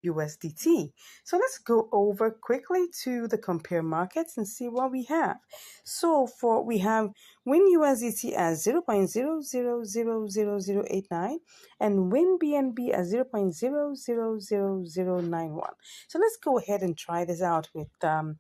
USDT. So let's go over quickly to the compare markets and see what we have. So we have Win USDT as 0.00000089 and Win BNB as 0.000091. So let's go ahead and try this out with the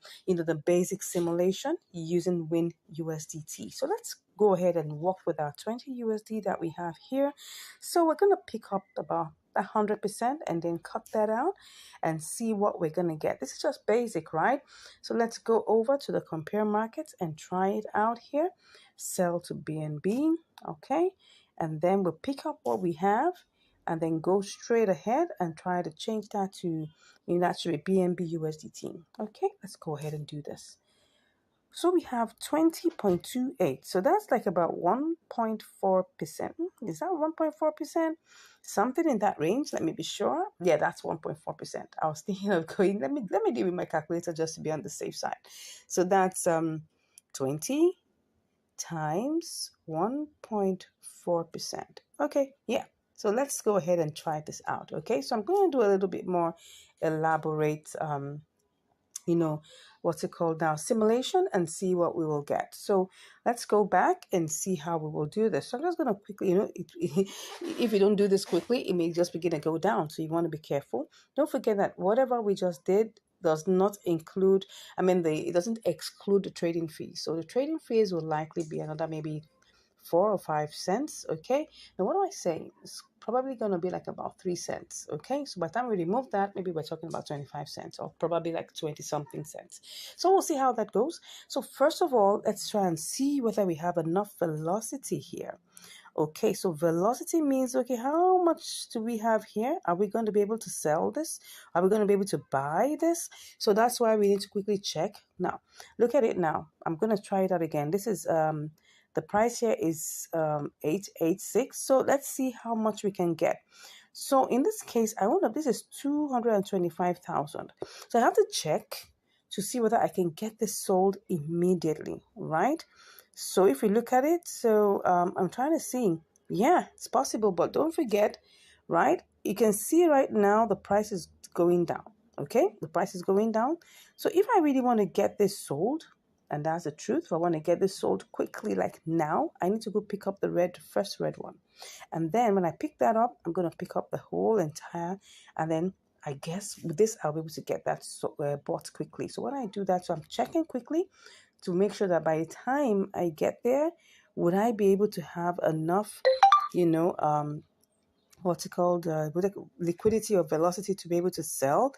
basic simulation using Win USDT. So let's go ahead and work with our 20 USD that we have here. So we're going to pick up about 100% and then cut that out and see what we're going to get. This is just basic, right? So let's go over to the compare markets and try it out here. Sell to BNB, okay? And then we'll pick up what we have and then go straight ahead and try to change that to actually BNB USDT. Okay, let's go ahead and do this. So we have 20.28. So that's like about 1.4%. Is that 1.4%? Something in that range. Let me be sure. Yeah, that's 1.4%. I was thinking of going, let me do with my calculator just to be on the safe side. So that's 20 times 1.4%. Okay, yeah. So let's go ahead and try this out. Okay, so I'm going to do a little bit more elaborate what's it called now, simulation, and see what we will get. So let's go back and see how we will do this. So I'm just going to quickly, if you don't do this quickly, it may just begin to go down. So you want to be careful. Don't forget that whatever we just did does not include, it doesn't exclude the trading fees. So the trading fees will likely be another maybe 4 or 5 cents. Okay, now what do I say? It's probably going to be like about 3 cents. Okay, so by the time we remove that, maybe we're talking about 25 cents or probably like 20 something cents. So we'll see how that goes. So first of all, let's try and see whether we have enough velocity here. Okay, so velocity means, okay, how much do we have here? Are we going to be able to sell this? Are we going to be able to buy this? So that's why we need to quickly check. Now, look at it now. I'm going to try it out again. This is the price here is 886. So let's see how much we can get. So in this case, this is 225,000. So I have to check to see whether I can get this sold immediately, right? So if we look at it, so I'm trying to see, yeah, it's possible, but don't forget, right? You can see right now the price is going down, okay? The price is going down. So if I really want to get this sold, and that's the truth, if I want to get this sold quickly, like now, I need to go pick up the first red one. And then when I pick that up, I'm going to pick up the whole entire, and then I guess with this, I'll be able to get that bought quickly. So when I do that, so I'm checking quickly to make sure that by the time I get there, would I be able to have enough, liquidity or velocity to be able to sell.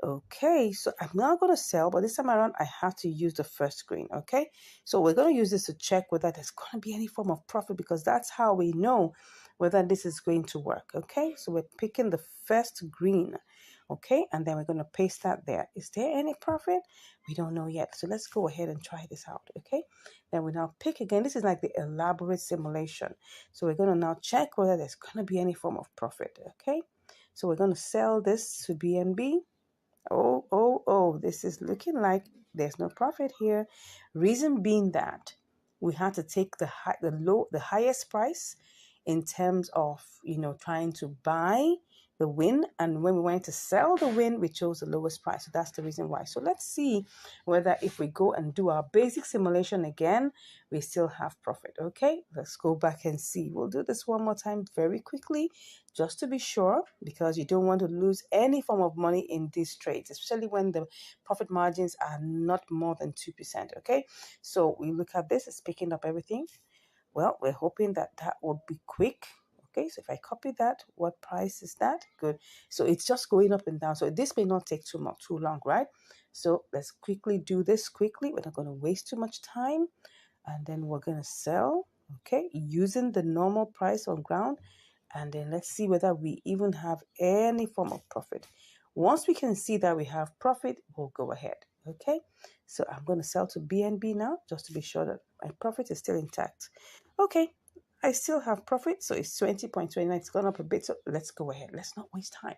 Okay, so I'm not going to sell, but this time around, I have to use the first screen, okay? So we're going to use this to check whether there's going to be any form of profit, because that's how we know whether this is going to work, okay? So we're picking the first green, okay? And then we're going to paste that there. Is there any profit? We don't know yet. So let's go ahead and try this out, okay? Then we now pick again. This is like the elaborate simulation. So we're going to now check whether there's going to be any form of profit, okay? So we're going to sell this to BNB. Oh, this is looking like there's no profit here. Reason being that we had to take the highest price in terms of, trying to buy the win. And when we went to sell the win, we chose the lowest price. So that's the reason why. So let's see whether if we go and do our basic simulation again, we still have profit. Okay, let's go back and see. We'll do this one more time very quickly, just to be sure, because you don't want to lose any form of money in these trades, especially when the profit margins are not more than 2%. Okay, so we look at this, it's picking up everything. Well, we're hoping that will be quick. Okay, so if I copy that, what price is that? Good. So it's just going up and down. So this may not take too long, right? So let's quickly do this quickly. We're not going to waste too much time. And then we're going to sell, okay, using the normal price on ground. And then let's see whether we even have any form of profit. Once we can see that we have profit, we'll go ahead. Okay, so I'm going to sell to BNB now, just to be sure that my profit is still intact. Okay, I still have profit, so it's 20.29. It's gone up a bit, so let's go ahead. Let's not waste time.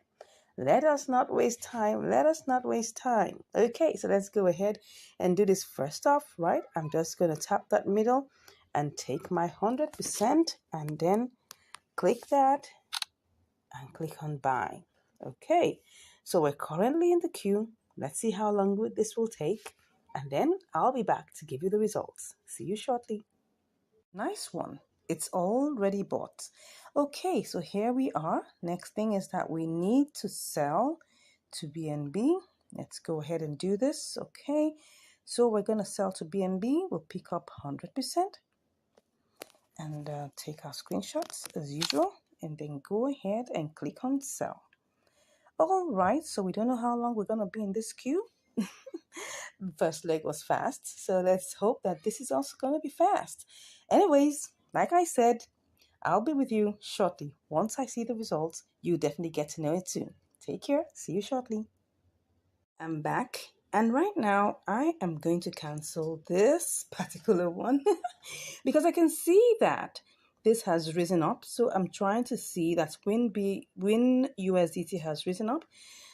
Let us not waste time. Let us not waste time. Okay, so let's go ahead and do this first off, right? I'm just going to tap that middle and take my 100% and then click that and click on buy. Okay, So we're currently in the queue. Let's see how long this will take. And then I'll be back to give you the results. See you shortly. Nice one. It's already bought. Okay, so here we are. Next thing is that we need to sell to BNB. Let's go ahead and do this. Okay, so we're going to sell to BNB. We'll pick up 100% and take our screenshots as usual, and then go ahead and click on sell. All right, so we don't know how long we're going to be in this queue. First leg was fast, so let's hope that this is also going to be fast. Anyways, like I said, I'll be with you shortly. Once I see the results, you definitely get to know it soon. Take care. See you shortly. I'm back, and right now I am going to cancel this particular one because I can see that this has risen up. So I'm trying to see that when USDT has risen up.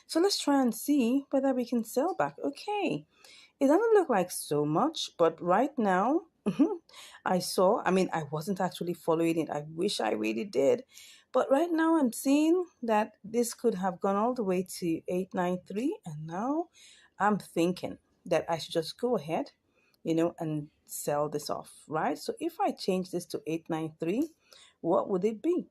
So let's try and see whether we can sell back. Okay, it doesn't look like so much, but right now, I wasn't actually following it. I wish I really did. But right now, I'm seeing that this could have gone all the way to 893. And now I'm thinking that I should just go ahead, and sell this off, right? So if I change this to 893, what would it be?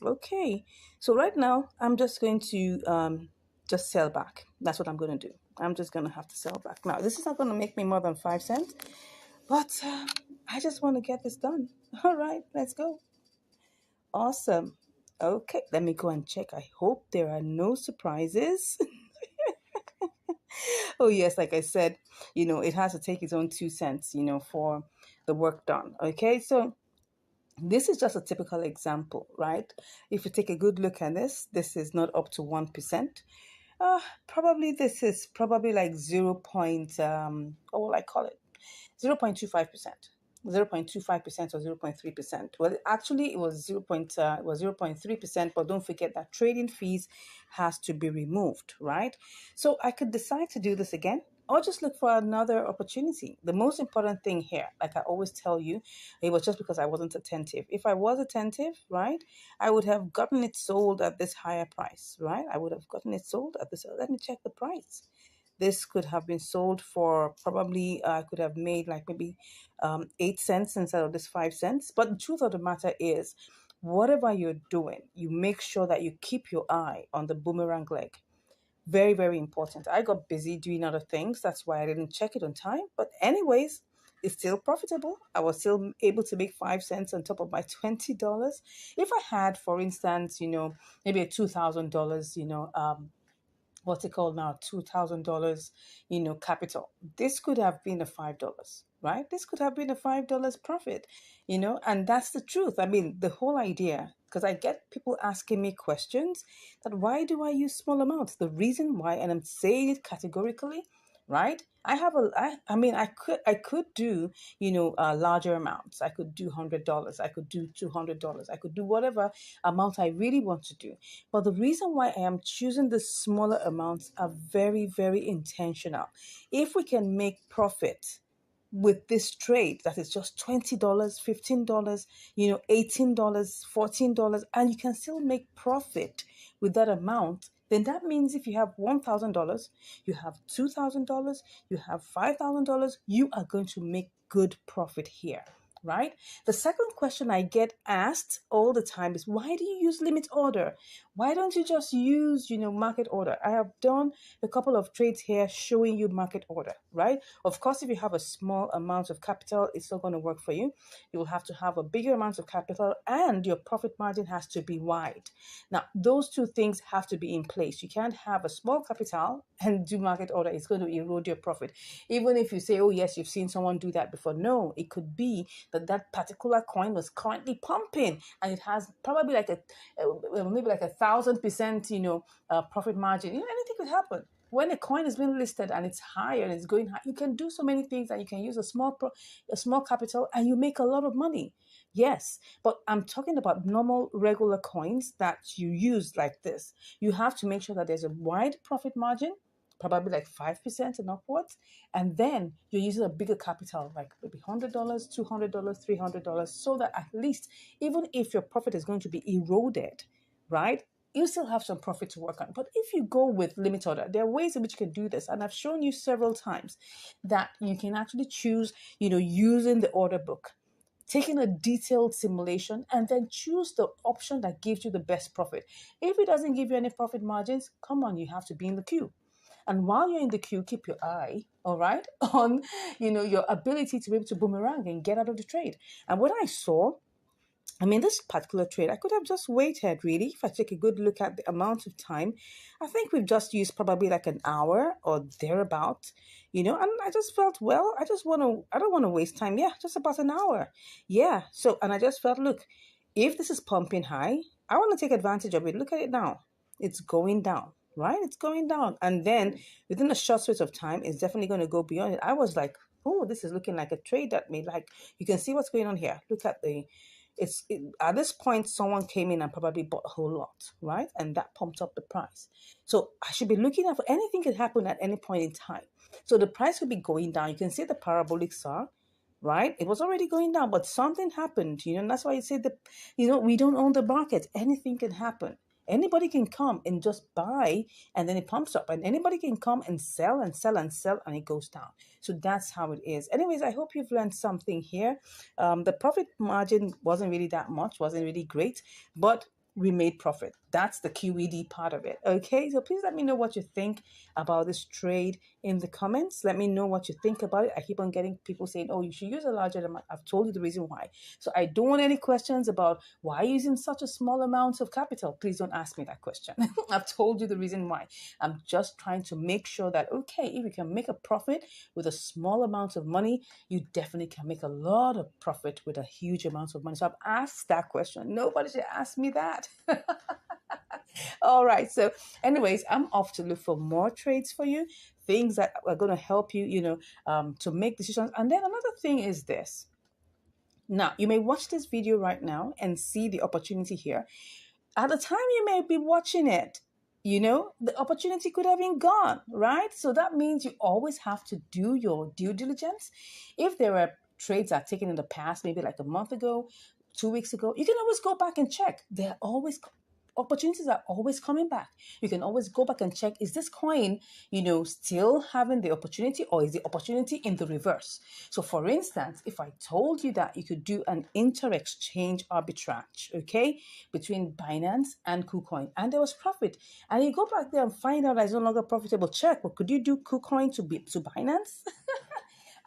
Okay, so right now I'm just going to just sell back. That's what I'm going to do. I'm just going to have to sell back. Now, this is not going to make me more than 5 cents, but I just want to get this done. All right, let's go. Awesome. Okay, let me go and check. I hope there are no surprises. Oh, yes, like I said, it has to take its own 2 cents, for the work done. Okay, so this is just a typical example, right? If you take a good look at this is not up to 1%. Probably this is probably like 0. What will I call it? 0.25%. 0.25% or 0.3%. Well, actually, it was 0.3%, but don't forget that trading fees has to be removed, right? So I could decide to do this again or just look for another opportunity. The most important thing here, like I always tell you, it was just because I wasn't attentive. If I was attentive, right, I would have gotten it sold at this higher price, right? I would have gotten it sold at this. Let me check the price. This could have been sold for probably, I could have made like maybe 8 cents instead of this 5 cents. But the truth of the matter is, whatever you're doing, you make sure that you keep your eye on the boomerang leg. Very, very important. I got busy doing other things. That's why I didn't check it on time. But anyways, it's still profitable. I was still able to make 5 cents on top of my $20. If I had, for instance, maybe a $2,000, what's it called now, $2,000, capital. This could have been a $5, right? This could have been a $5 profit, and that's the truth. I mean, the whole idea, because I get people asking me questions that why do I use small amounts? The reason why, and I'm saying it categorically, right? I could do, larger amounts. I could do $100. I could do $200. I could do whatever amount I really want to do. But the reason why I am choosing the smaller amounts are very, very intentional. If we can make profit with this trade that is just $20, $15, $18, $14, and you can still make profit with that amount, then that means if you have $1,000, you have $2,000, you have $5,000, you are going to make good profit here. Right? The second question I get asked all the time is, why do you use limit order? Why don't you just use, market order? I have done a couple of trades here showing you market order, right? Of course, if you have a small amount of capital, it's not going to work for you. You will have to have a bigger amount of capital and your profit margin has to be wide. Now, those two things have to be in place. You can't have a small capital and do market order. It's going to erode your profit. Even if you say, oh, yes, you've seen someone do that before. No, it could be that particular coin was currently pumping and it has probably like maybe like 1,000%, profit margin. Anything could happen. When a coin is being listed and it's higher and it's going high, you can do so many things, and you can use a small capital and you make a lot of money. Yes, but I'm talking about normal, regular coins that you use like this. You have to make sure that there's a wide profit margin, probably like 5% and upwards. And then you're using a bigger capital, like maybe $100, $200, $300, so that at least, even if your profit is going to be eroded, right? you still have some profit to work on. But if you go with limit order, there are ways in which you can do this. And I've shown you several times that you can actually choose, using the order book, taking a detailed simulation, and then choose the option that gives you the best profit. If it doesn't give you any profit margins, come on, you have to be in the queue. And while you're in the queue, keep your eye, all right, on, your ability to be able to boomerang and get out of the trade. And what I saw, this particular trade, I could have just waited really. If I take a good look at the amount of time, I think we've just used probably like an hour or thereabout, and I just felt, well, I don't want to waste time. Yeah, just about an hour. Yeah. So, and I just felt, look, if this is pumping high, I want to take advantage of it. Look at it now. It's going down, right? It's going down. And then within a short space of time, it's definitely going to go beyond it. I was like, oh, this is looking like a trade that may, like, you can see what's going on here. Look at at this point, someone came in and probably bought a whole lot, right? And that pumped up the price. So I should be looking out for anything could happen at any point in time. So the price could be going down. You can see the parabolic saw, right? It was already going down, but something happened, and that's why you say that, we don't own the market. Anything can happen. Anybody can come and just buy, and then it pumps up, and anybody can come and sell and sell and sell, and it goes down. So that's how it is. Anyways, I hope you've learned something here. The profit margin wasn't really that much, wasn't really great, but we made profit. That's the QED part of it. Okay, so please let me know what you think about this trade in the comments. Let me know what you think about it. I keep on getting people saying, oh, you should use a larger amount. I've told you the reason why. So I don't want any questions about why using such a small amount of capital. Please don't ask me that question. I've told you the reason why. I'm just trying to make sure that, okay, if you can make a profit with a small amount of money, you definitely can make a lot of profit with a huge amount of money. So I've asked that question. Nobody should ask me that. All right. So anyways, I'm off to look for more trades for you, things that are going to help you, to make decisions. And then another thing is this. Now, you may watch this video right now and see the opportunity here. At the time you may be watching it, the opportunity could have been gone, right? So that means you always have to do your due diligence. If there are trades that are taken in the past, maybe like a month ago, 2 weeks ago, you can always go back and check. Opportunities are always coming back. You can always go back and check, is this coin, still having the opportunity, or is the opportunity in the reverse? So for instance, if I told you that you could do an inter-exchange arbitrage, okay, between Binance and KuCoin, and there was profit, and you go back there and find out that it's no longer profitable, check, but could you do KuCoin to Binance?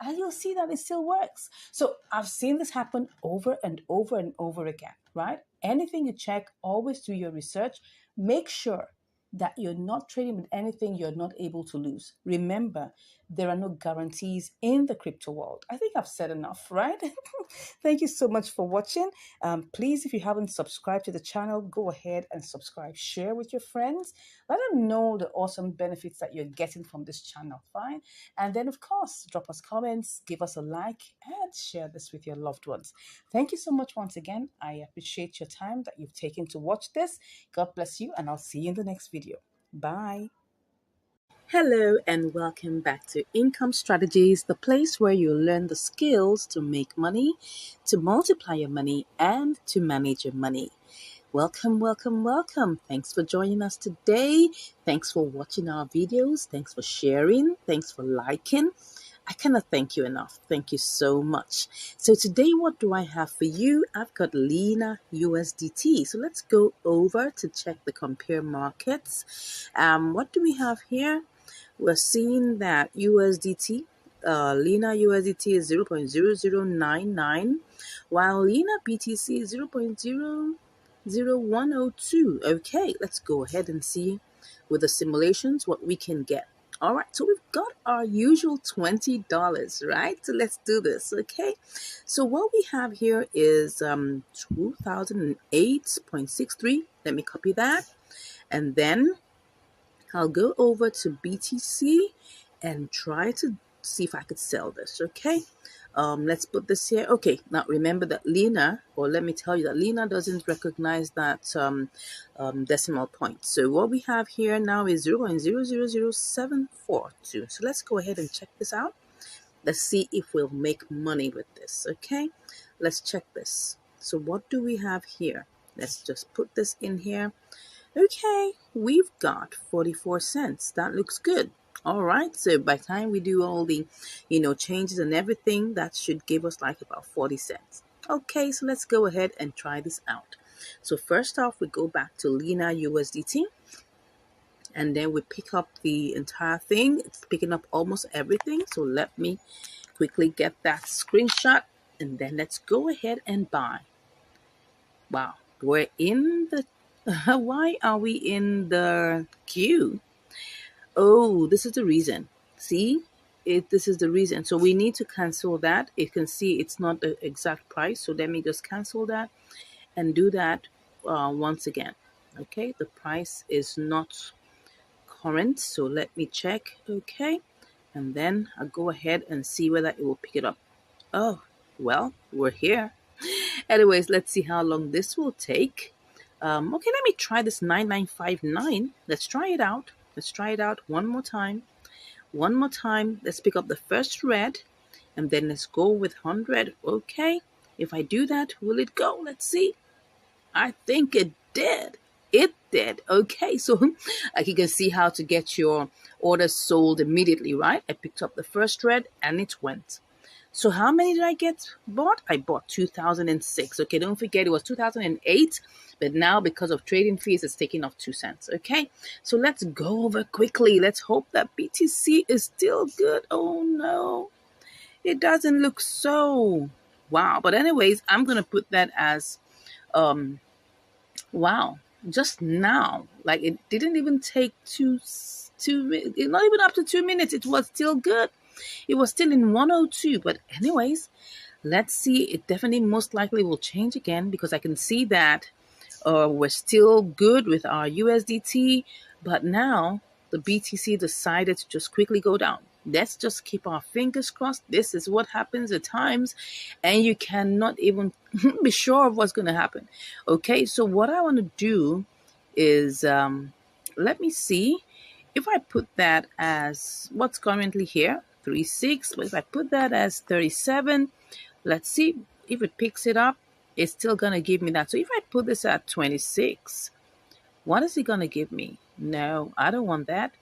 And you'll see that it still works. So I've seen this happen over and over and over again, right? Anything you check, always do your research. Make sure that you're not trading with anything you're not able to lose. Remember, there are no guarantees in the crypto world. I think I've said enough, right? Thank you so much for watching. Please, if you haven't subscribed to the channel, go ahead and subscribe. Share with your friends. Let them know the awesome benefits that you're getting from this channel, fine? And then, of course, drop us comments, give us a like, and share this with your loved ones. Thank you so much once again. I appreciate your time that you've taken to watch this. God bless you, and I'll see you in the next video. Bye. Hello and welcome back to Income Strategies, the place where you learn the skills to make money, to multiply your money, and to manage your money. Welcome, welcome, welcome. Thanks for joining us today. Thanks for watching our videos. Thanks for sharing. Thanks for liking. I cannot thank you enough. Thank you so much. So today, what do I have for you? I've got Lena USDT. So let's go over to check the compare markets. What do we have here? We're seeing that USDT, Lena USDT is 0.0099, while Lena BTC is 0.00102. Okay, let's go ahead and see with the simulations what we can get. All right, so we've got our usual $20, right? So let's do this, okay? So what we have here is 2008.63. Let me copy that. And then I'll go over to BTC and try to see if I could sell this, okay? Let's put this here. Okay, now remember that Lena, or let me tell you that Lena doesn't recognize that decimal point. So what we have here now is 0.000742. So let's go ahead and check this out. Let's see if we'll make money with this, okay? Let's check this. So what do we have here? Let's just put this in here. Okay, we've got 44 cents. That looks good. All right, so by the time we do all the, changes and everything, that should give us like about 40 cents. Okay, so let's go ahead and try this out. So first off, we go back to Lena USDT, and then we pick up the entire thing. It's picking up almost everything. So let me quickly get that screenshot, and then let's go ahead and buy. Wow, we're in the why are we in the queue? Oh, this is the reason. See? This is the reason. So we need to cancel that. You can see it's not the exact price. So let me just cancel that and do that once again. Okay, the price is not current. So let me check. Okay, and then I'll go ahead and see whether it will pick it up. Oh, well, we're here. Anyways, let's see how long this will take. Okay, let me try this 9959. Let's try it out. Let's try it out one more time. One more time. Let's pick up the first red, and then let's go with 100. Okay, if I do that, will it go? Let's see. I think it did. It did. Okay, so like you can see how to get your orders sold immediately, right? I picked up the first red and it went. So how many did I get bought? I bought 2006. Okay, don't forget it was 2008, but now because of trading fees, it's taking off 2 cents. Okay, so let's go over quickly. Let's hope that BTC is still good. Oh no, it doesn't look so. Wow. But anyways, I'm gonna put that as wow. Just now, like it didn't even take not even up to 2 minutes. It was still good. It was still in 102. But anyways, let's see. It definitely most likely will change again because I can see that we're still good with our USDT. But now the BTC decided to just quickly go down. Let's just keep our fingers crossed. This is what happens at times, and you cannot even be sure of what's going to happen. Okay, so what I want to do is let me see if I put that as what's currently here, 36, but if I put that as 37, let's see if it picks it up. It's still going to give me that. So if I put this at 26, what is it going to give me? No, I don't want that.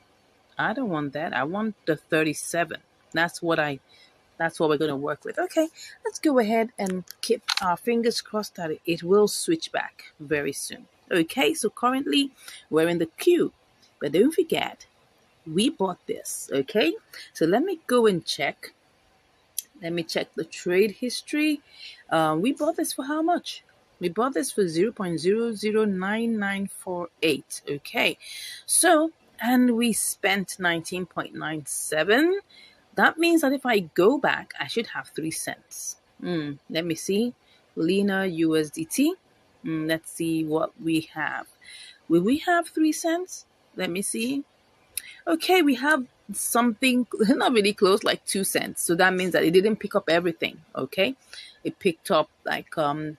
I don't want that. I want the 37. That's what we're going to work with. Okay, let's go ahead and keep our fingers crossed that it will switch back very soon. Okay, so currently we're in the queue, but don't forget, we bought this. Okay, so let me go and check. Let me check the trade history. We bought this for how much? We bought this for 0.009948. Okay, so and we spent 19.97. That means that if I go back, I should have 3 cents. Let me see. Lena USDT. Let's see what we have. Will we have 3 cents? Let me see. Okay, we have something not really close, like 2 cents. So that means that it didn't pick up everything. Okay, it picked up like 0.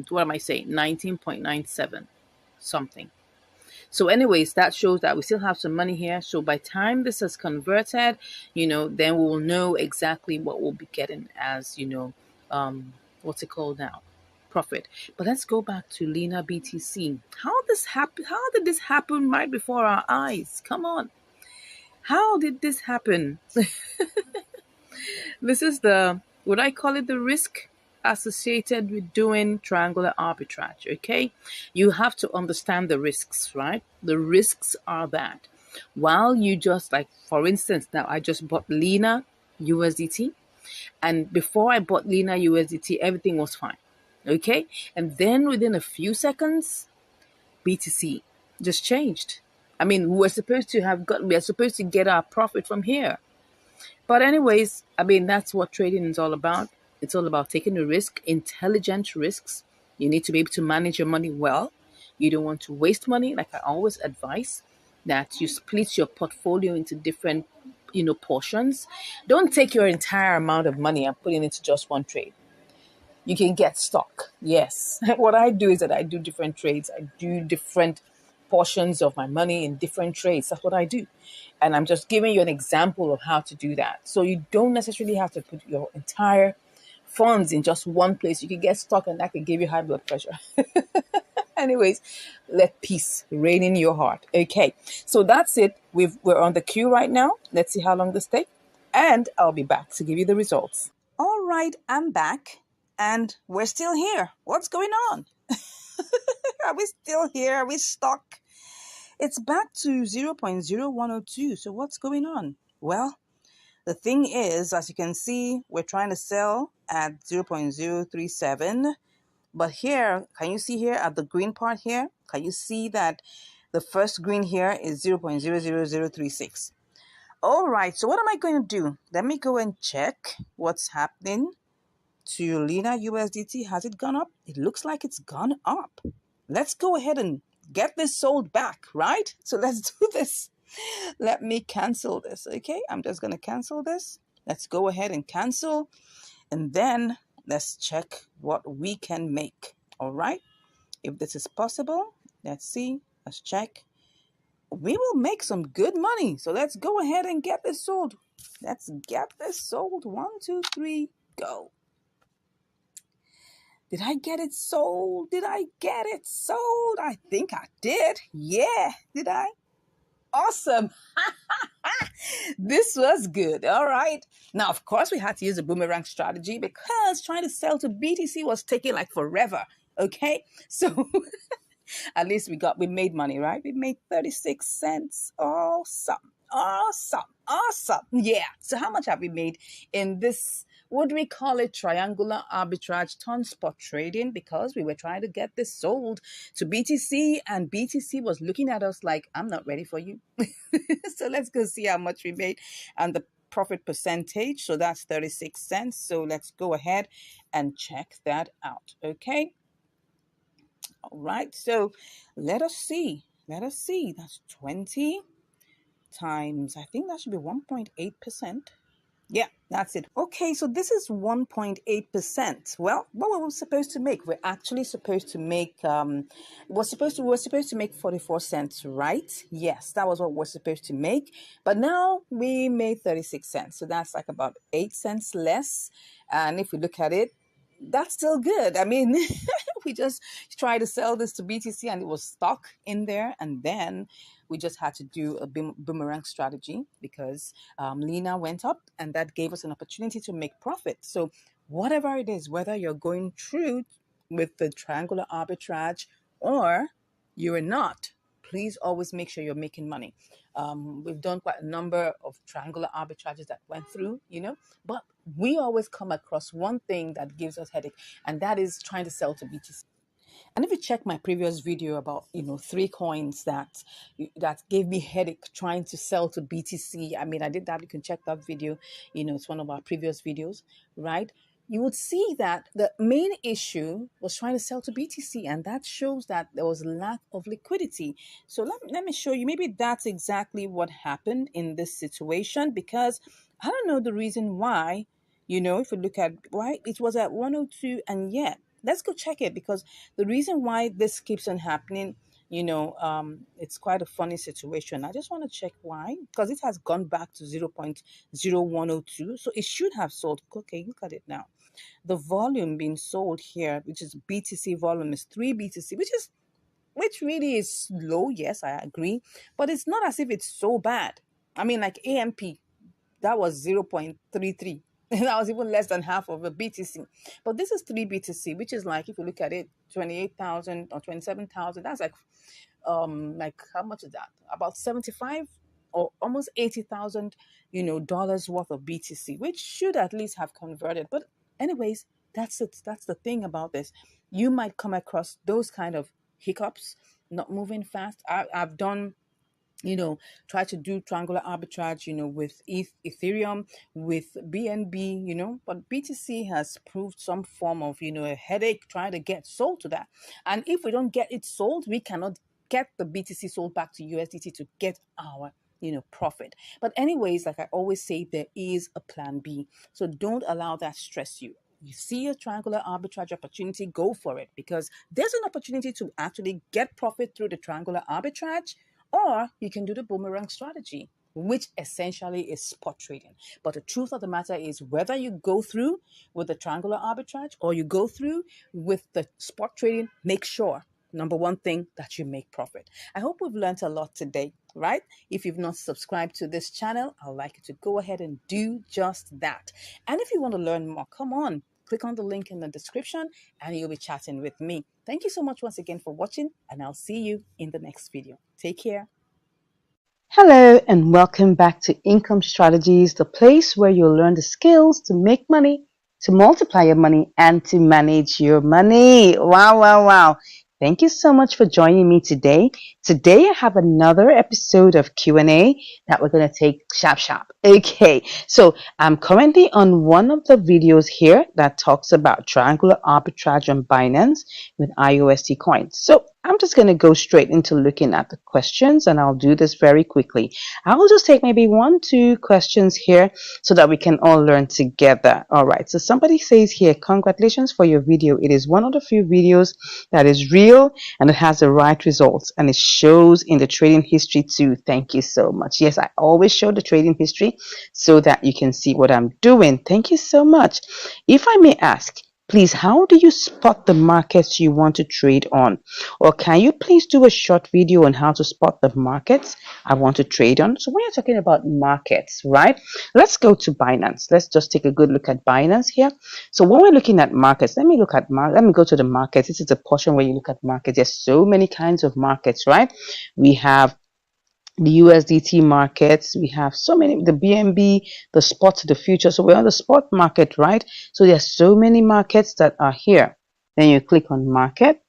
What am I saying? 19.97 something. So anyways, that shows that we still have some money here. So by time this is converted, then we will know exactly what we'll be getting as, what's it called now? Profit. But let's go back to Lena BTC. How did this happen right before our eyes? Come on. How did this happen? This is would I call it the risk associated with doing triangular arbitrage, okay? You have to understand the risks, right? The risks are that while you just like, for instance, now I just bought Lena USDT, and before I bought Lena USDT, everything was fine, okay? And then within a few seconds, BTC just changed. I mean, we're supposed to get our profit from here. But anyways, I mean, that's what trading is all about. It's all about taking a risk, intelligent risks. You need to be able to manage your money well. You don't want to waste money. Like I always advise that you split your portfolio into different, portions. Don't take your entire amount of money and put it into just one trade. You can get stuck. Yes. What I do is that I do different trades. I do different portions of my money in different trades. That's what I do. And I'm just giving you an example of how to do that. So you don't necessarily have to put your entire funds in just one place. You can get stuck and that can give you high blood pressure. Anyways, let peace reign in your heart. Okay, so that's it. We're on the queue right now. Let's see how long this takes, and I'll be back to give you the results. All right, I'm back, and we're still here. What's going on? Are we still here? Are we stuck? It's back to 0.0102. So what's going on? Well, the thing is, as you can see, we're trying to sell at 0.037. But here, can you see here at the green part here? Can you see that the first green here is 0.00036? All right, so what am I going to do? Let me go and check what's happening to Lena USDT. Has it gone up? It looks like it's gone up. Let's go ahead and get this sold back, right? So let's do this. Let me cancel this, okay? I'm just going to cancel this. Let's go ahead and cancel, and then let's check what we can make, all right? If this is possible, let's see. Let's check. We will make some good money. So let's go ahead and get this sold. Let's get this sold. 1, 2, 3, go. Did I get it sold? Did I get it sold? I think I did. Yeah, did I? Awesome. This was good. All right. Now, of course, we had to use a boomerang strategy because trying to sell to BTC was taking like forever. Okay. So at least we made money, right? We made 36 cents. Awesome. Awesome. Awesome. Yeah. So how much have we made in this? Would we call it triangular arbitrage ton spot trading? Because we were trying to get this sold to BTC, and BTC was looking at us like, I'm not ready for you. So let's go see how much we made and the profit percentage. So that's 36 cents. So let's go ahead and check that out. Okay. All right. So let us see. Let us see. That's 20 times, I think that should be 1.8%. Yeah, that's it. Okay, so this is 1.8%. Well, what were we supposed to make? We're actually supposed to make we're supposed to make 44 cents, right? Yes, that was what we're supposed to make. But now we made 36 cents. So that's like about 8 cents less. And if we look at it, that's still good. I mean, we just tried to sell this to BTC and it was stuck in there. And then we just had to do a boomerang strategy because Lena went up and that gave us an opportunity to make profit. So whatever it is, whether you're going through with the triangular arbitrage or you're not, please always make sure you're making money. We've done quite a number of triangular arbitrages that went through, but we always come across one thing that gives us headache, and that is trying to sell to BTC. And if you check my previous video about, 3 coins that gave me headache trying to sell to BTC, I mean, I did that. You can check that video. It's one of our previous videos, right? You would see that the main issue was trying to sell to BTC, and that shows that there was lack of liquidity. So let me show you. Maybe that's exactly what happened in this situation, because I don't know the reason why, if you look at why it was at 102, and yet let's go check it, because the reason why this keeps on happening, it's quite a funny situation. I just want to check why, because it has gone back to 0.0102. So it should have sold. Okay, look at it now. The volume being sold here, which is BTC volume, is 3 BTC, which really is low. Yes, I agree. But it's not as if it's so bad. I mean, like AMP, that was 0.33. That was even less than half of a BTC. But this is 3 BTC, which is like, if you look at it, 28,000 or 27,000. That's like how much is that? About 75 or almost 80,000, dollars worth of BTC, which should at least have converted. But anyways, that's it. That's the thing about this. You might come across those kind of hiccups, not moving fast. I've done try to do triangular arbitrage, with Ethereum, with BNB, but BTC has proved some form of, a headache trying to get sold to that. And if we don't get it sold, we cannot get the BTC sold back to USDT to get our profit. But anyways, like I always say, there is a plan B. So don't allow that stress you. You see a triangular arbitrage opportunity, go for it, because there's an opportunity to actually get profit through the triangular arbitrage, or you can do the boomerang strategy, which essentially is spot trading. But the truth of the matter is, whether you go through with the triangular arbitrage or you go through with the spot trading, make sure number one thing that you make profit. I hope we've learned a lot today, right? If you've not subscribed to this channel, I'd like you to go ahead and do just that. And if you want to learn more, come on, click on the link in the description and you'll be chatting with me. Thank you so much once again for watching, and I'll see you in the next video. Take care. Hello and welcome back to Income Strategies, the place where you'll learn the skills to make money, to multiply your money, and to manage your money. Wow, wow, wow. Thank you so much for joining me today. Today I have another episode of Q&A that we're going to take sharp. Okay, so I'm currently on one of the videos here that talks about triangular arbitrage on Binance with IUSD coins. So I'm just going to go straight into looking at the questions, and I'll do this very quickly. I'll just take maybe 1-2 questions here so that we can all learn together. All right, so somebody says here, congratulations for your video. It is one of the few videos that is real and it has the right results, and it shows in the trading history too. Thank you so much. Yes, I always show the trading history so that you can see what I'm doing. Thank you so much. If I may ask, please, how do you spot the markets you want to trade on? Or can you please do a short video on how to spot the markets I want to trade on? So when you're talking about markets, right? Let's go to Binance. Let's just take a good look at Binance here. So when we're looking at markets, let me go to the markets. This is the portion where you look at markets. There's so many kinds of markets, right? We have the USDT markets, we have so many, the BNB, the spot, the future. So we're on the spot market, right? So there's so many markets that are here. Then you click on market.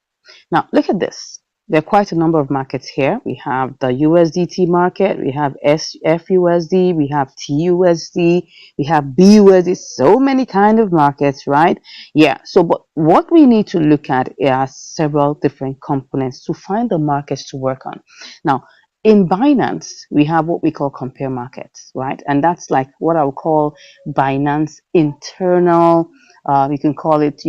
Now look at this. There are quite a number of markets here. We have the USDT market, we have FUSD, we have TUSD, we have BUSD, so many kind of markets, right? Yeah, so but what we need to look at are several different components to find the markets to work on. Now, in Binance, we have what we call compare markets, right? And that's like what I would call Binance internal, you can call it,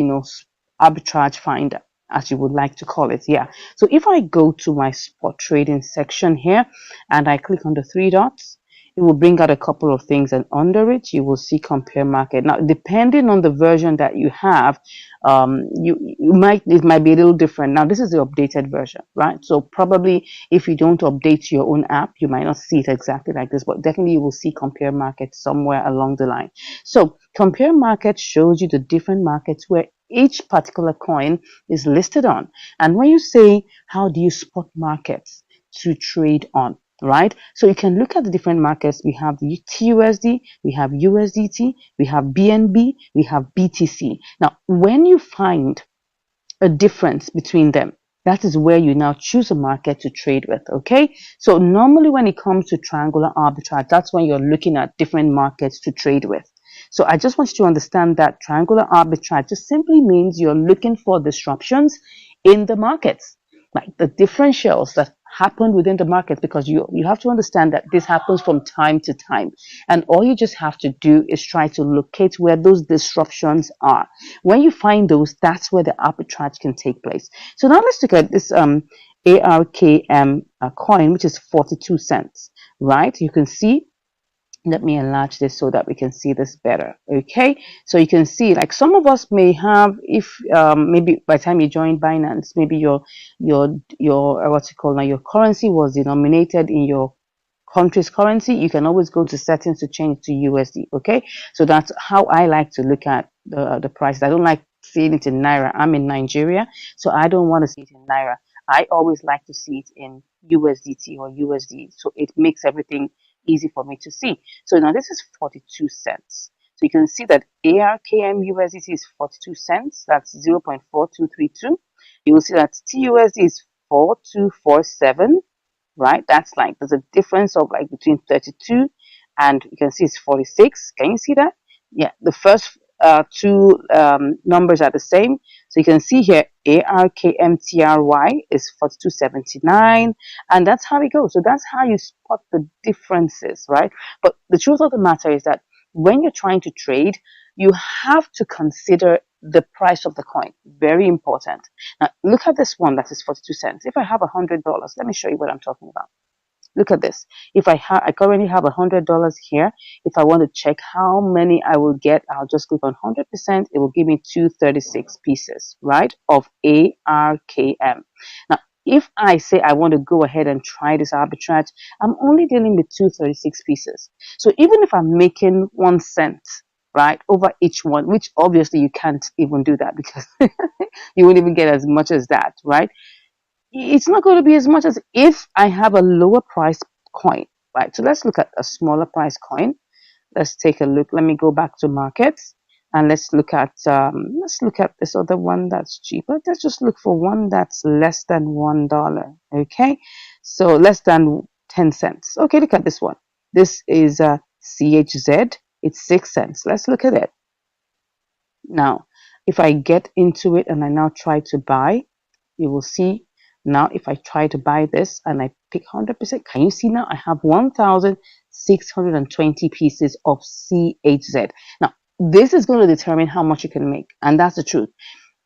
arbitrage finder, as you would like to call it. Yeah. So if I go to my spot trading section here and I click on the 3 dots, it will bring out a couple of things, and under it you will see compare market. Now, depending on the version that you have, it might be a little different. Now, this is the updated version, right? So probably if you don't update your own app, you might not see it exactly like this, but definitely you will see compare market somewhere along the line. So compare market shows you the different markets where each particular coin is listed on. And when you say, how do you spot markets to trade on? Right? So you can look at the different markets. We have the TUSD, we have USDT, we have BNB, we have BTC. Now, when you find a difference between them, that is where you now choose a market to trade with. Okay, so normally when it comes to triangular arbitrage, that's when you're looking at different markets to trade with. So I just want you to understand that triangular arbitrage just simply means you're looking for disruptions in the markets, like the differentials that happen within the market, because you have to understand that this happens from time to time, and all you just have to do is try to locate where those disruptions are. When you find those, that's where the arbitrage can take place. So now let's look at this ARKM coin, which is 42 cents, right? You can see, let me enlarge this so that we can see this better. Okay, so you can see, like, some of us may have, if maybe by the time you join Binance, maybe your what's it called now, your currency was denominated in your country's currency. You can always go to settings to change to USD. Okay, so that's how I like to look at the price. I don't like seeing it in Naira. I'm in Nigeria, so I don't want to see it in Naira. I always like to see it in USDT or USD, so it makes everything easy for me to see. So now this is 42 cents. So you can see that ARKM USDT is 42 cents. That's 0.4232. You will see that TUSD is 4247, right? That's like, there's a difference of like between 32 and you can see it's 46. Can you see that? Yeah, the first two numbers are the same. So you can see here ARKMTRY is 4279, and that's how it goes. So that's how you spot the differences, right? But the truth of the matter is that when you're trying to trade, you have to consider the price of the coin. Very important. Now look at this one that is 42 cents. If I have $100, let me show you what I'm talking about. Look at this. If I currently have $100 here. If I want to check how many I will get, I'll just click on 100%. It will give me 236 pieces, right, of ARKM. Now, if I say I want to go ahead and try this arbitrage, I'm only dealing with 236 pieces. So even if I'm making 1 cent, right, over each one, which obviously you can't even do that because you won't even get as much as that, right? It's not going to be as much as if I have a lower price coin, right? So let's look at a smaller price coin. Let's take a look. Let me go back to markets and let's look at this other one that's cheaper. Let's just look for one that's less than $1. Okay, so less than 10 cents. Okay, look at this one. This is CHZ. It's 6 cents. Let's look at it. Now, if I get into it and I now try to buy, you will see now if I try to buy this and I pick 100%, can you see now I have 1,620 pieces of CHZ. Now, this is going to determine how much you can make, and that's the truth.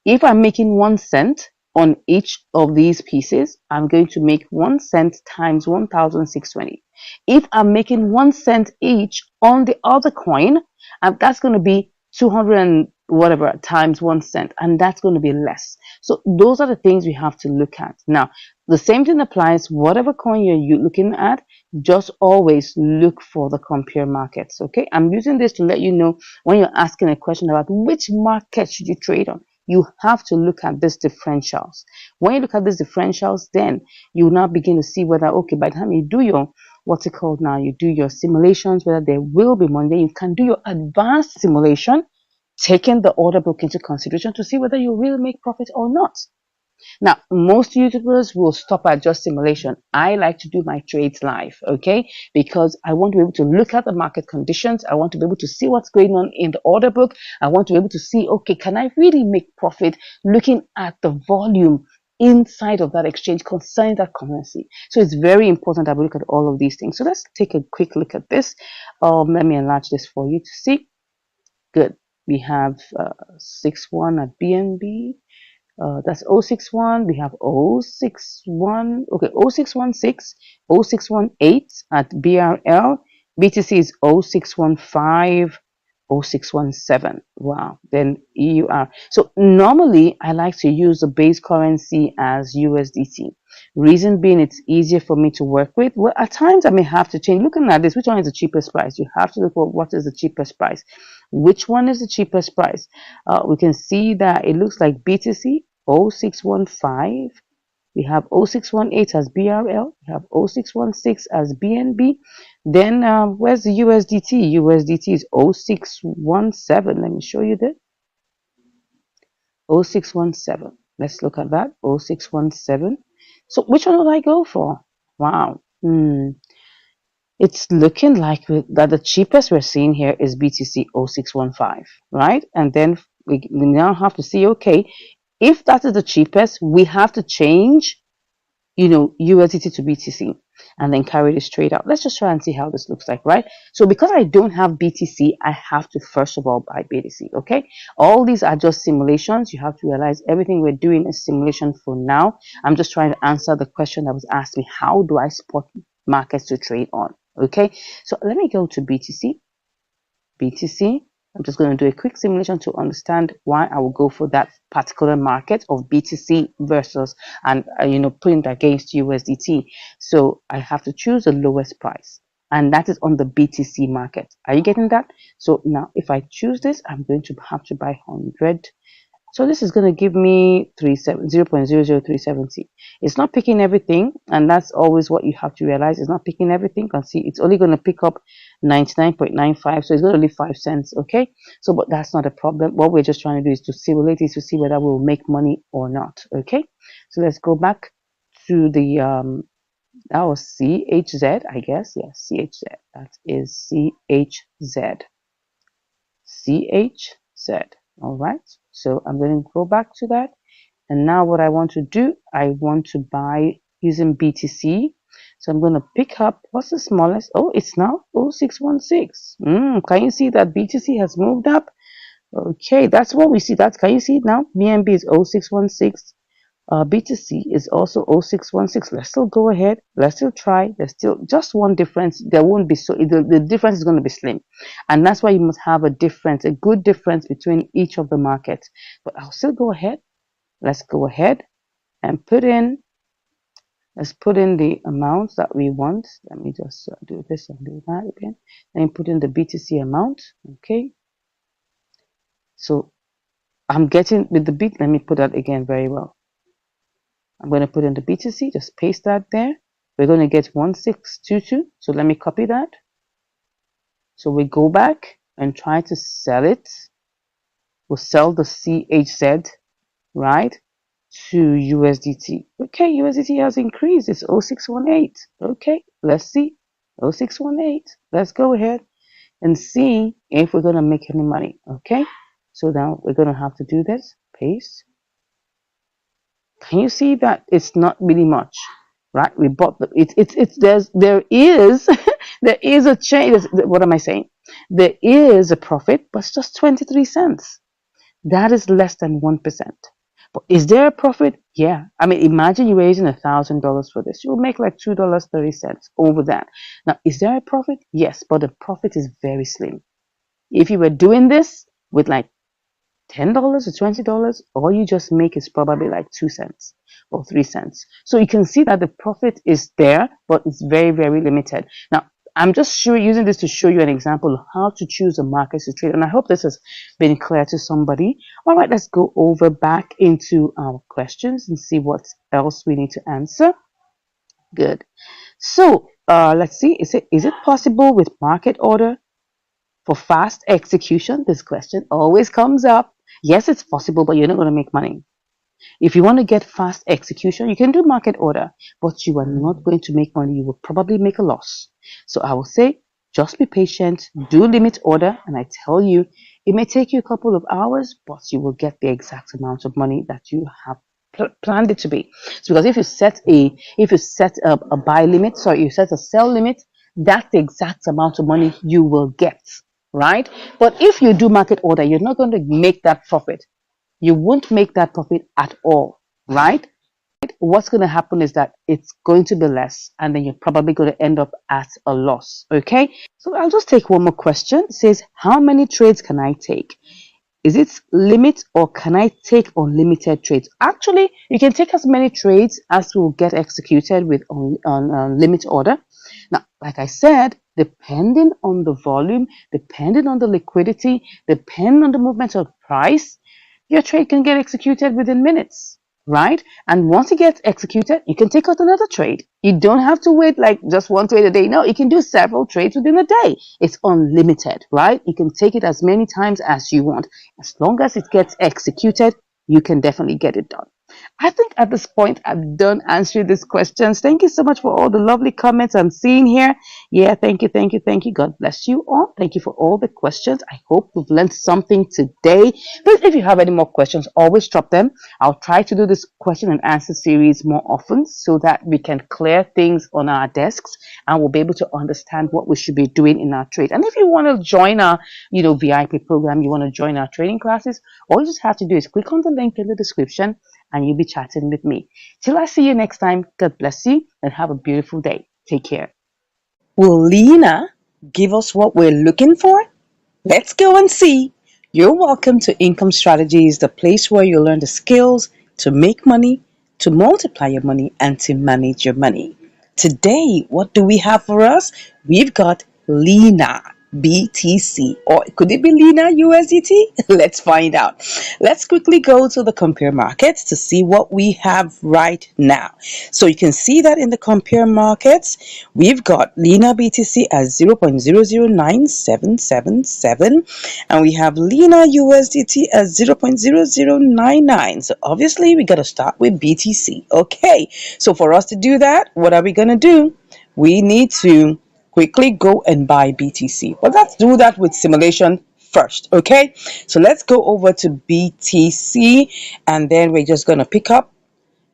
If I'm making 1 cent on each of these pieces, I'm going to make 1 cent times 1,620. If I'm making 1 cent each on the other coin, that's going to be 200 and whatever times 1 cent, and that's going to be less. So those are the things we have to look at. Now, the same thing applies. Whatever coin you're looking at, just always look for the compare markets. Okay, I'm using this to let you know when you're asking a question about which market should you trade on. You have to look at these differentials. When you look at these differentials, then you now begin to see whether, okay, by the time you do your, what's it called now, you do your simulations, whether there will be money. Then you can do your advanced simulation, taking the order book into consideration to see whether you will make profit or not. Now, most YouTubers will stop at just simulation. I like to do my trades live, okay? Because I want to be able to look at the market conditions. I want to be able to see what's going on in the order book. I want to be able to see, okay, can I really make profit looking at the volume inside of that exchange concerning that currency? So it's very important that we look at all of these things. So let's take a quick look at this. Let me enlarge this for you to see. Good. We have 6-1 at BNB. That's 061. We have 061. Okay, 0616, 0618 at BRL. BTC is 0615, 0617. Wow. Then EUR. So normally I like to use the base currency as USDT. Reason being, it's easier for me to work with. Well, at times I may have to change. Looking at this, which one is the cheapest price? You have to look at what is the cheapest price. Which one is the cheapest price? We can see that it looks like BTC 0615. We have 0618 as BRL. We have 0616 as BNB. Then where's the USDT? USDT is 0617. Let me show you that. 0617. Let's look at that. 0617. So which one would I go for? Wow. It's looking like that the cheapest we're seeing here is BTC 0615, right? And then we now have to see, okay, if that is the cheapest, we have to change, USDT to BTC and then carry this trade out. Let's just try and see how this looks like, right? So because I don't have BTC, I have to first of all buy BTC, okay? All these are just simulations. You have to realize everything we're doing is simulation for now. I'm just trying to answer the question that was asked me. How do I spot markets to trade on? Okay, so let me go to BTC. I'm just going to do a quick simulation to understand why I will go for that particular market of BTC versus, and putting it against USDT. So I have to choose the lowest price, and that is on the BTC market. Are you getting that? So now if I choose this, I'm going to have to buy 100. So this is going to give me 0.00370. It's not picking everything, and that's always what you have to realize. It's not picking everything. You can see it's only going to pick up 99.95, so it's going to leave 5 cents, okay? So, but that's not a problem. What we're just trying to do is to simulate it to see whether we'll make money or not, okay? So let's go back to the, that was CHZ, I guess. Yes, CHZ. That is CHZ. CHZ. All right. So I'm going to go back to that. And now what I want to do, I want to buy using BTC. So I'm going to pick up, what's the smallest? Oh, it's now 0616. Can you see that BTC has moved up? Okay, that's what we see. Can you see it now? BNB is 0616. B2C is also 0616. Let's still go ahead. Let's still try. There's still just one difference. There won't be the difference is going to be slim. And that's why you must have a difference, a good difference between each of the markets. But I'll still go ahead. Let's go ahead and let's put in the amounts that we want. Let me just do this and do that again. And put in the B2C amount. Okay. So I'm getting with the let me put that again very well. I'm going to put in the B2C, just paste that there. We're going to get 1622. So let me copy that. So we go back and try to sell it. We'll sell the CHZ, right, to USDT. Okay, USDT has increased. It's 0618. Okay, let's see. 0618. Let's go ahead and see if we're going to make any money. Okay, so now we're going to have to do this. Paste. Can you see that it's not really much, right? We bought the there is there is a change. What am I saying? There is a profit, but it's just 23 cents. That is less than 1%. But is there a profit? Yeah. I mean, imagine you're raising $1,000 for this. You'll make like $2.30 over that. Now, is there a profit? Yes, but the profit is very slim. If you were doing this with like $10 or $20, all you just make is probably like 2 cents or 3 cents. So you can see that the profit is there, but it's very, very limited. Now, I'm just using this to show you an example of how to choose a market to trade. And I hope this has been clear to somebody. All right, let's go over back into our questions and see what else we need to answer. Good. So let's see. Is it possible with market order for fast execution? This question always comes up. Yes, it's possible, but you're not going to make money. If you want to get fast execution, you can do market order, but you are not going to make money. You will probably make a loss. So I will say, just be patient, do limit order, and I tell you, it may take you a couple of hours, but you will get the exact amount of money that you have planned it to be. So because if you set a buy limit, sorry, you set a sell limit, that's the exact amount of money you will get, right? But if you do market order, you're not going to make that profit. You won't make that profit at all, right? What's going to happen is that it's going to be less, and then you're probably going to end up at a loss, okay? So I'll just take one more question. It says, how many trades can I take? Is it limit, or can I take unlimited trades? Actually, you can take as many trades as will get executed with on limit order. Now, like I said, depending on the volume, depending on the liquidity, depending on the movement of price, your trade can get executed within minutes, right? And once it gets executed, you can take out another trade. You don't have to wait like just one trade a day. No, you can do several trades within a day. It's unlimited, right? You can take it as many times as you want. As long as it gets executed, you can definitely get it done. I think at this point, I'm done answering these questions. Thank you so much for all the lovely comments I'm seeing here. Yeah, thank you, thank you, thank you. God bless you all. Thank you for all the questions. I hope we've learned something today. Please, if you have any more questions, always drop them. I'll try to do this question and answer series more often so that we can clear things on our desks and we'll be able to understand what we should be doing in our trade. And if you want to join our, VIP program, you want to join our training classes, all you just have to do is click on the link in the description and you'll be chatting with me. Till I see you next time, God bless you and have a beautiful day. Take care. Will Lena give us what we're looking for? Let's go and see. You're welcome to Income Strategies, the place where you learn the skills to make money, to multiply your money, and to manage your money. Today, what do we have for us? We've got Lena BTC, or could it be Lena USDT? Let's find out. Let's quickly go to the compare markets to see what we have right now. So you can see that in the compare markets, we've got Lena BTC at 0.009777, and we have Lena USDT at 0.0099. So obviously we got to start with BTC. Okay, so for us to do that, what are we going to do? We need to quickly go and buy BTC. But let's do that with simulation first, okay? So let's go over to BTC, and then we're just going to pick up,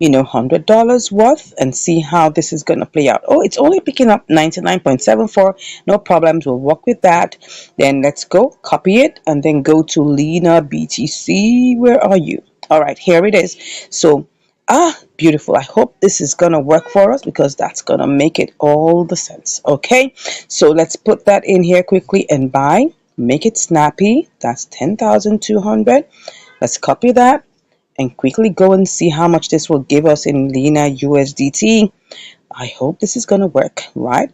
$100 worth and see how this is going to play out. Oh, it's only picking up 99.74. No problems. We'll work with that. Then let's go copy it and then go to Lena BTC. Where are you? All right, here it is. So Ah, beautiful. I hope this is going to work for us because that's going to make it all the sense. Okay, so let's put that in here quickly and buy. Make it snappy. That's 10,200. Let's copy that and quickly go and see how much this will give us in Lena USDT. I hope this is going to work, right?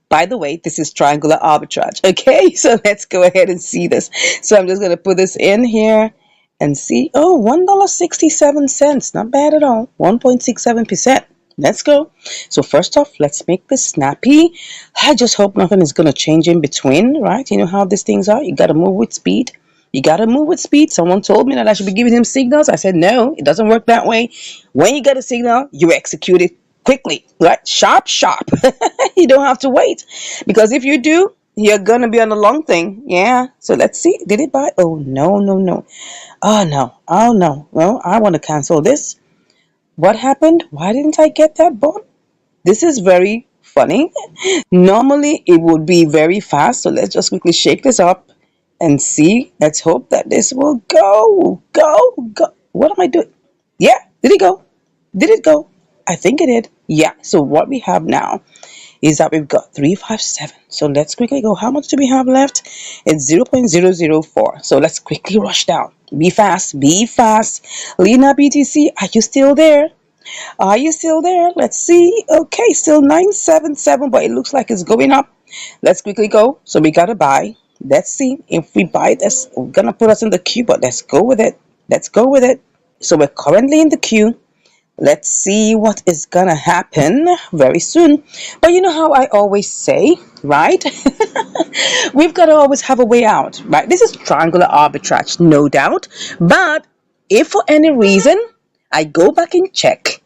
By the way, this is triangular arbitrage. Okay, so let's go ahead and see this. So I'm just going to put this in here and see. Oh, $1.67. Not bad at all. 1.67%. Let's go. So first off, let's make this snappy. I just hope nothing is going to change in between, right? You know how these things are. You got to move with speed. You got to move with speed. Someone told me that I should be giving him signals. I said, no, it doesn't work that way. When you get a signal, you execute it quickly, right? Sharp, sharp. You don't have to wait. Because if you do, you're going to be on a long thing. Yeah. So let's see. Did it buy? Oh, no, no, no. Oh, no. Oh, no. Well, I want to cancel this. What happened? Why didn't I get that bond? This is very funny. Normally, it would be very fast. So let's just quickly shake this up and see. Let's hope that this will go. Go, go. What am I doing? Yeah. Did it go? Did it go? I think it did. Yeah. So what we have now is that we've got 357. So let's quickly go. How much do we have left? It's 0.004. So let's quickly rush down. Be fast. Be fast. Lena BTC, are you still there? Are you still there? Let's see. Okay, still 977, but it looks like it's going up. Let's quickly go. So we gotta buy. Let's see if we buy this. We're gonna put us in the queue, but let's go with it. Let's go with it. So we're currently in the queue. Let's see what is gonna happen very soon. But you know how I always say, right? We've got to always have a way out, right? This is triangular arbitrage, no doubt. But if for any reason I go back and check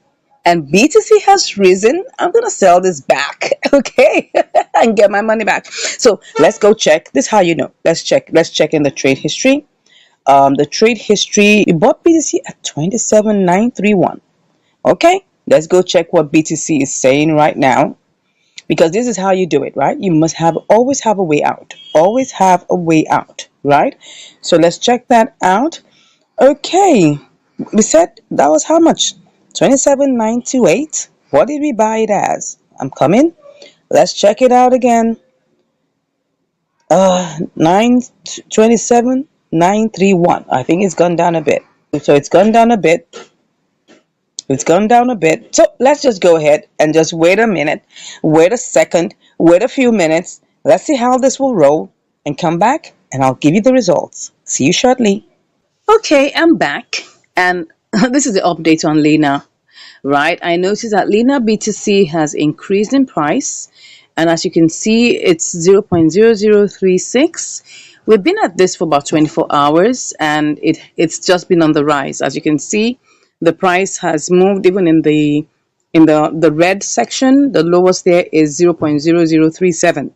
and BTC has risen, I'm gonna sell this back, okay, and get my money back. So let's go check. This is how you know. Let's check. Let's check in the trade history. The trade history. We bought BTC at 27,931. Okay, let's go check what BTC is saying right now, because this is how you do it, right? You must have always have a way out. Always have a way out, right? So let's check that out. Okay, we said that was how much? 27,928. What did we buy it as? I'm coming. Let's check it out again. 927,931. I think it's gone down a bit. So it's gone down a bit. It's gone down a bit. So let's just go ahead and just wait a minute, wait a second, wait a few minutes. Let's see how this will roll and come back and I'll give you the results. See you shortly. Okay, I'm back and this is the update on Lena, right? I noticed that Lena BTC has increased in price, and as you can see, it's 0.0036. We've been at this for about 24 hours and it's just been on the rise. As you can see, the price has moved even in the red section. The lowest there is 0.0037. And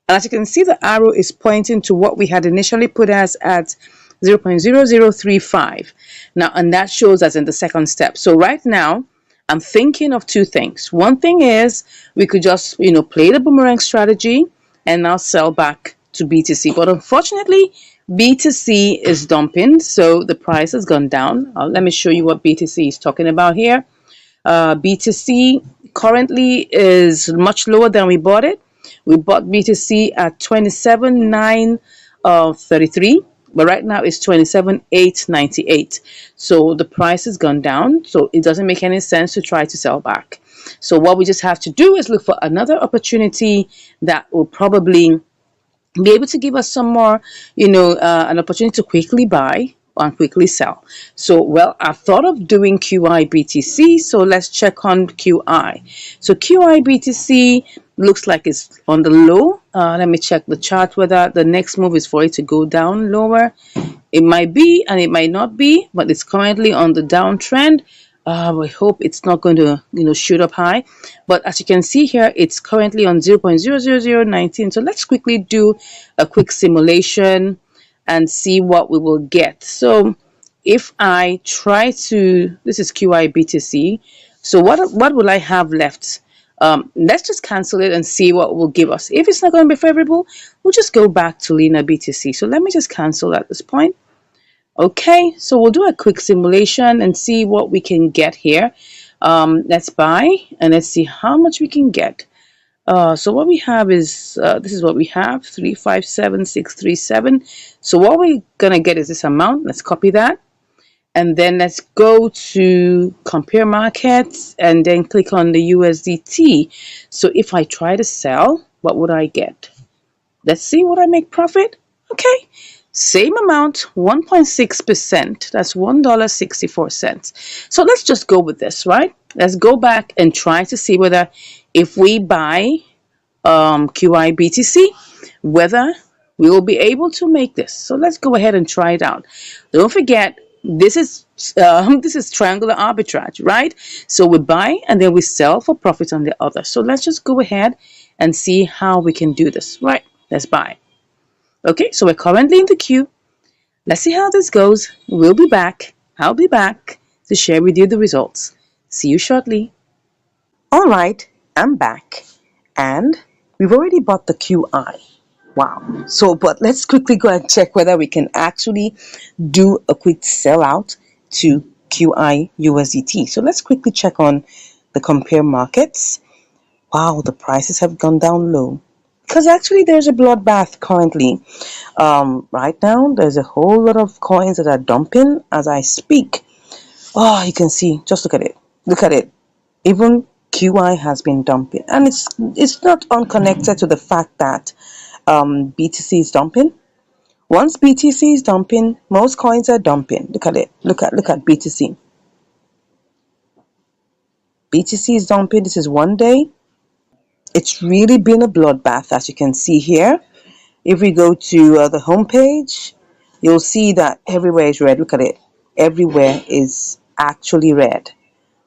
as you can see, the arrow is pointing to what we had initially put as at 0.0035. Now, and that shows us in the second step. So right now, I'm thinking of two things. One thing is we could just, play the boomerang strategy and now sell back to BTC. But unfortunately, BTC is dumping, so the price has gone down. Let me show you what BTC is talking about here. BTC currently is much lower than we bought it. We bought BTC at 27,933, but right now it's 27,898. So the price has gone down, so it doesn't make any sense to try to sell back. So what we just have to do is look for another opportunity that will probably be able to give us some more, an opportunity to quickly buy and quickly sell. So, well, I thought of doing QI BTC, so let's check on QI. So QI BTC looks like it's on the low. Let me check the chart whether the next move is for it to go down lower. It might be and it might not be, but it's currently on the downtrend. We hope it's not going to, shoot up high. But as you can see here, it's currently on 0.00019. So let's quickly do a quick simulation and see what we will get. So if I try to, this is QI BTC. So what will I have left? Let's just cancel it and see what it will give us. If it's not going to be favorable, we'll just go back to Lena BTC. So let me just cancel at this point. Okay, so we'll do a quick simulation and see what we can get here. Let's buy and let's see how much we can get. So what we have is this is what we have 357637. So what we're gonna get is this amount. Let's copy that and then let's go to compare markets and then click on the USDT. So if I try to sell, what would I get? Let's see what I make profit. Okay, same amount, 1.6%. That's $1.64. So let's just go with this, right? Let's go back and try to see whether if we buy QI BTC, whether we will be able to make this. So let's go ahead and try it out. Don't forget, this is triangular arbitrage, right? So we buy and then we sell for profit on the other. So let's just go ahead and see how we can do this, right? Let's buy. Okay, so we're currently in the queue. Let's see how this goes. We'll be back. I'll be back to share with you the results. See you shortly. All right, I'm back. And we've already bought the QI. Wow. So, but let's quickly go and check whether we can actually do a quick sellout to QI USDT. So let's quickly check on the compare markets. Wow, the prices have gone down low. Because actually there's a bloodbath currently. Right now, there's a whole lot of coins that are dumping as I speak. Oh, you can see, just look at it. Look at it. Even QI has been dumping. And it's not unconnected to the fact that BTC is dumping. Once BTC is dumping, most coins are dumping. Look at it. Look at BTC. BTC is dumping. This is one day. It's really been a bloodbath, as you can see here. If we go to the home page, you'll see that everywhere is red. Look at it. Everywhere is actually red.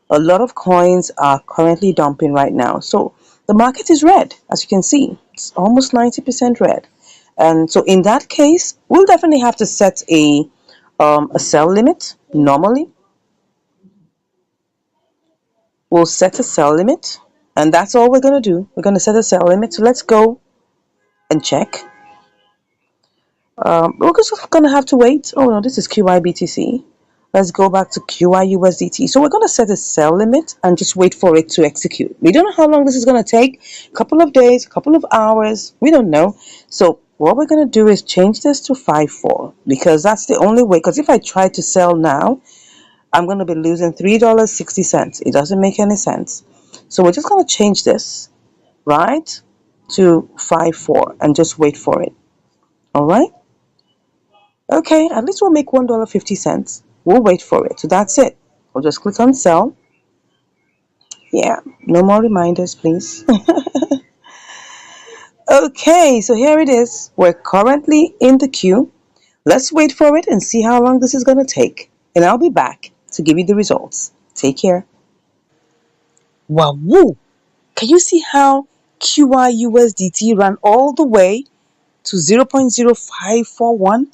A lot of coins are currently dumping right now. So the market is red, as you can see. It's almost 90% red. And so in that case, we'll definitely have to set a sell limit. Normally, we'll set a sell limit. And that's all we're going to do. We're going to set a sell limit. So let's go and check. We're just going to have to wait. Oh no, this is QIBTC. Let's go back to QIUSDT. So we're going to set a sell limit and just wait for it to execute. We don't know how long this is going to take. A couple of days, a couple of hours. We don't know. So what we're going to do is change this to 5.4 because that's the only way. Because if I try to sell now, I'm going to be losing $3.60. It doesn't make any sense. So we're just going to change this, right, to 5.4 and just wait for it. All right. Okay, at least we'll make $1.50. We'll wait for it. So that's it. We'll just click on sell. Yeah, no more reminders, please. Okay, so here it is. We're currently in the queue. Let's wait for it and see how long this is going to take. And I'll be back to give you the results. Take care. Wow, woo! Can you see how QIUSDT ran all the way to 0.0541?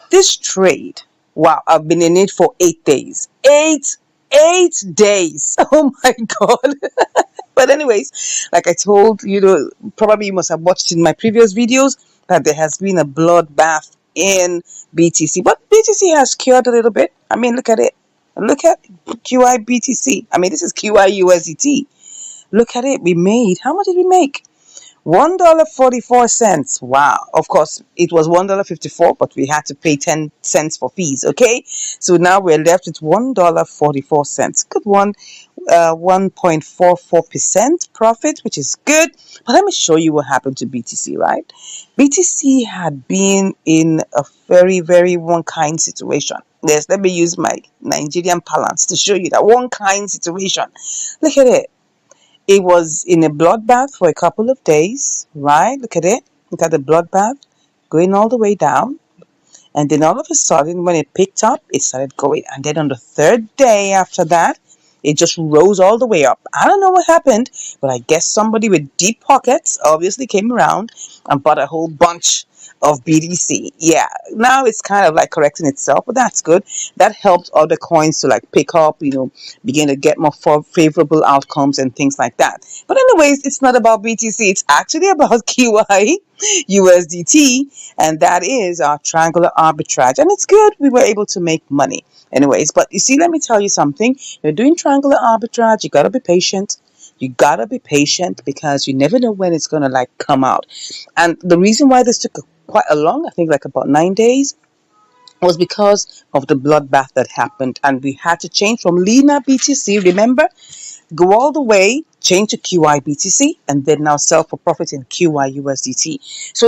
This trade, wow, I've been in it for 8 days. Eight days. Oh my God. But anyways, like I told you, probably you must have watched in my previous videos that there has been a bloodbath in BTC. But BTC has cured a little bit. I mean, look at it. Look at QI BTC. I mean, this is QI USDT. Look at it. We made, how much did we make? $1.44. Wow. Of course, it was $1.54, but we had to pay 10 cents for fees. Okay. So now we're left with $1.44. Good one. 1.44% profit, which is good. But let me show you what happened to BTC, right? BTC had been in a very, very one kind situation. Yes, let me use my Nigerian parlance to show you that one kind situation. Look at it. It was in a bloodbath for a couple of days, right? Look at it. Look at the bloodbath going all the way down. And then all of a sudden, when it picked up, it started going. And then on the third day after that, it just rose all the way up. I don't know what happened, but I guess somebody with deep pockets obviously came around and bought a whole bunch of BTC. Yeah, now it's kind of like correcting itself, but that's good. That helped other coins to like pick up, begin to get more favorable outcomes and things like that. But anyways, it's not about BTC. It's actually about QI. USDT, and that is our triangular arbitrage. And it's good. We were able to make money. Anyways, but you see, let me tell you something. You're doing triangular arbitrage. You got to be patient. You got to be patient because you never know when it's going to like come out. And the reason why this took quite a long, I think like about 9 days, was because of the bloodbath that happened. And we had to change from Lena BTC, remember? Go all the way, change to QI BTC, and then now sell for profit in QI USDT. So